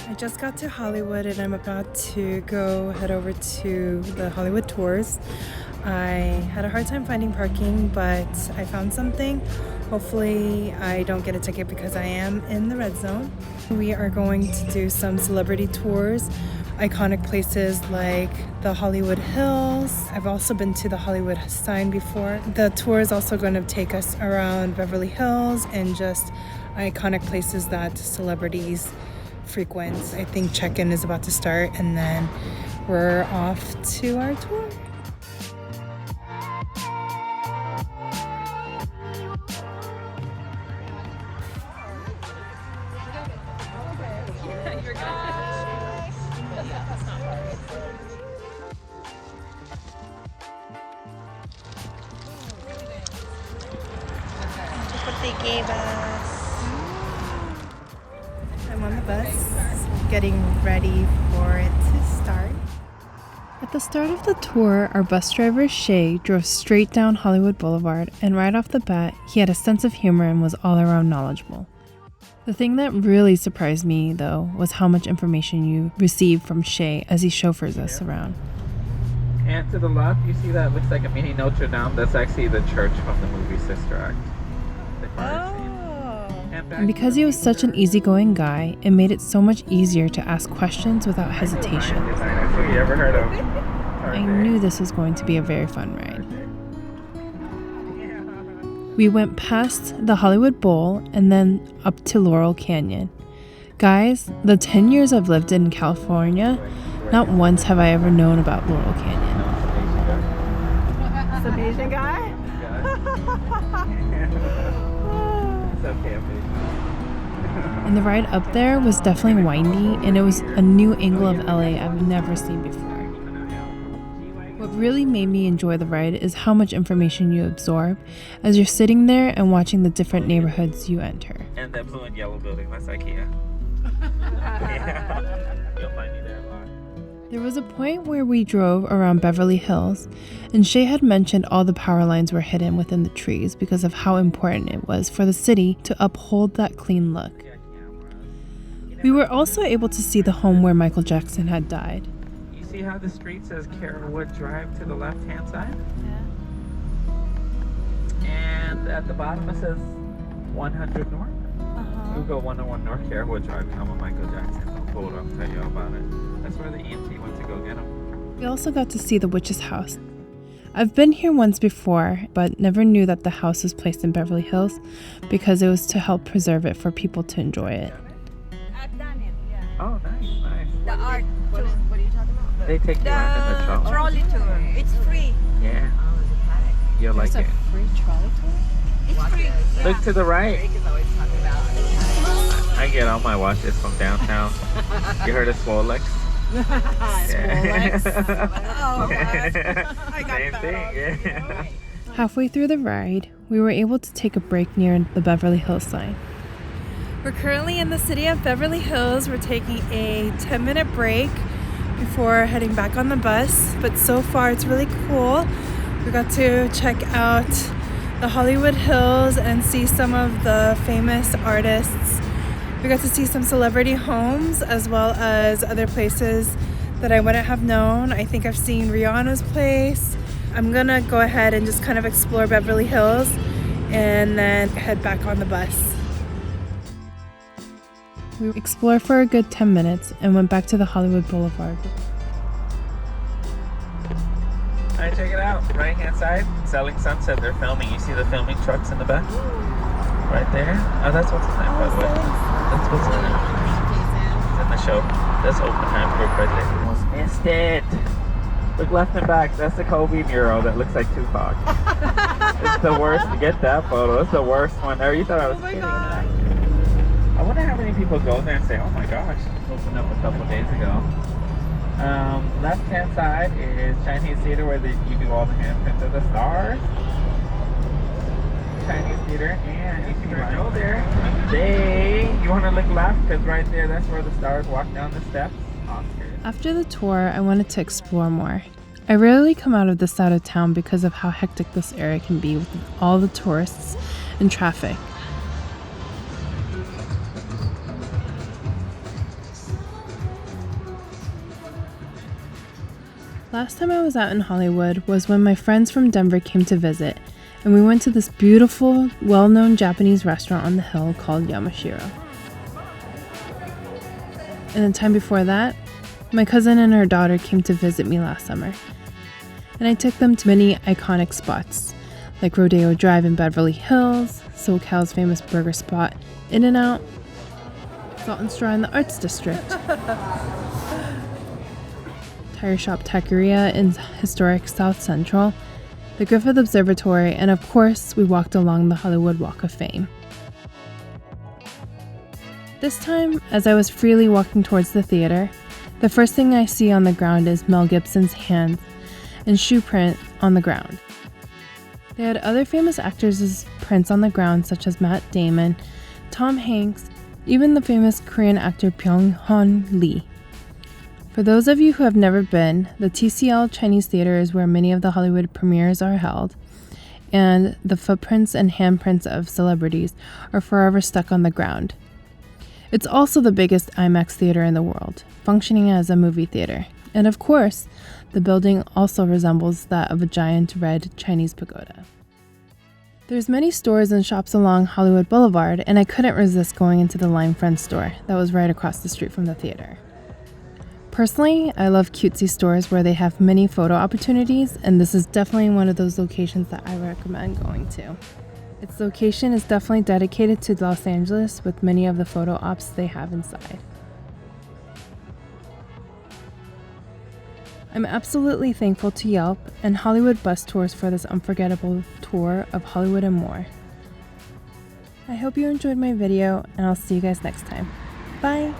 I just got to Hollywood and I'm about to head over to the Hollywood tours. I had a hard time finding parking, but I found something. Hopefully I don't get a ticket because I am in the red zone. We are going to do some celebrity tours, iconic places like the Hollywood Hills. I've also been to the Hollywood sign before. The tour is also going to take us around Beverly Hills and just iconic places that celebrities frequent. I think check-in is about to start and then we're off to our tour. They gave us. I'm on the bus, getting ready for it to start. At the start of the tour, our bus driver Shay drove straight down Hollywood Boulevard, and right off the bat, he had a sense of humor and was all around knowledgeable. The thing that really surprised me, though, was how much information you receive from Shay as he chauffeurs us around. And to the left, you see that looks like a mini Notre Dame. That's actually the church from the movie Sister Act. And because he was such an easygoing guy, it made it so much easier to ask questions without hesitation. I knew this was going to be a very fun ride. We went past the Hollywood Bowl and then up to Laurel Canyon. Guys, the 10 years I've lived in California, not once have I ever known about Laurel Canyon. Some Asian guy? And the ride up there was definitely windy, and it was a new angle of LA I've never seen before. What really made me enjoy the ride is how much information you absorb as you're sitting there and watching the different neighborhoods you enter. And that blue and yellow building, that's IKEA. You'll find me there a lot. There was a point where we drove around Beverly Hills, and Shay had mentioned all the power lines were hidden within the trees because of how important it was for the city to uphold that clean look. We were also able to see the home where Michael Jackson had died. You see how the street says Carolwood Drive to the left-hand side? Yeah. And at the bottom it says 100 North. Google 101 North Carolwood Drive, home of Michael Jackson. I'll pull it up and tell you all about it. That's where the EMT went to go get him. We also got to see the witch's house. I've been here once before, but never knew that the house was placed in Beverly Hills because it was to help preserve it for people to enjoy it. I've done it, yeah. Oh, nice. The art tour. What are you talking about? They take you around in the trolley. Trolley tour. It's free. Yeah. You'll like it. Free trolley tour? It's free. Yeah. Look to the right. I get all my watches from downtown. You heard of Swolex? Swolex? Oh, I got Same that. thing, yeah. Halfway through the ride, we were able to take a break near the Beverly Hills sign. We're currently in the city of Beverly Hills. We're taking a 10-minute break before heading back on the bus, but so far it's really cool. We got to check out the Hollywood Hills and see some of the famous artists. We got to see some celebrity homes as well as other places that I wouldn't have known. I think I've seen Rihanna's place. I'm gonna go ahead and just kind of explore Beverly Hills and then head back on the bus. We explored for a good 10 minutes and went back to the Hollywood Boulevard. Alright, check it out. Right hand side, Selling Sunset. They're filming. You see the filming trucks in the back? Right there. Oh, that's what's his name, by the way. That's what's his name. It's in the show. That's Oppenheimer right there. Almost missed it. Look left and back. That's the Kobe mural that looks like Tupac. It's the worst to get that photo. It's the worst one there. You thought I was kidding. God. I wonder how many people go there and say, oh my gosh, it opened up a couple days ago. Left hand side is Chinese theater where you do all the handprints of the stars. Chinese theater, and you see right over there, you want to look left because right there, that's where the stars walk down the steps. Oscars. After the tour, I wanted to explore more. I rarely come out of this side of town because of how hectic this area can be with all the tourists and traffic. Last time I was out in Hollywood was when my friends from Denver came to visit, and we went to this beautiful, well-known Japanese restaurant on the hill called Yamashiro. And the time before that, my cousin and her daughter came to visit me last summer, and I took them to many iconic spots, like Rodeo Drive in Beverly Hills, SoCal's famous burger spot, In-N-Out, Salt and Straw in the Arts District, tire shop Taqueria in historic South Central, the Griffith Observatory, and of course, we walked along the Hollywood Walk of Fame. This time, as I was freely walking towards the theater, the first thing I see on the ground is Mel Gibson's hands and shoe print on the ground. They had other famous actors' prints on the ground, such as Matt Damon, Tom Hanks, even the famous Korean actor Byung-hun Lee. For those of you who have never been, the TCL Chinese Theater is where many of the Hollywood premieres are held, and the footprints and handprints of celebrities are forever stuck on the ground. It's also the biggest IMAX theater in the world, functioning as a movie theater. And of course, the building also resembles that of a giant red Chinese pagoda. There's many stores and shops along Hollywood Boulevard, and I couldn't resist going into the Lime Friends store that was right across the street from the theater. Personally, I love cutesy stores where they have many photo opportunities, and this is definitely one of those locations that I recommend going to. Its location is definitely dedicated to Los Angeles, with many of the photo ops they have inside. I'm absolutely thankful to Yelp and Hollywood Bus Tours for this unforgettable tour of Hollywood and more. I hope you enjoyed my video, and I'll see you guys next time. Bye!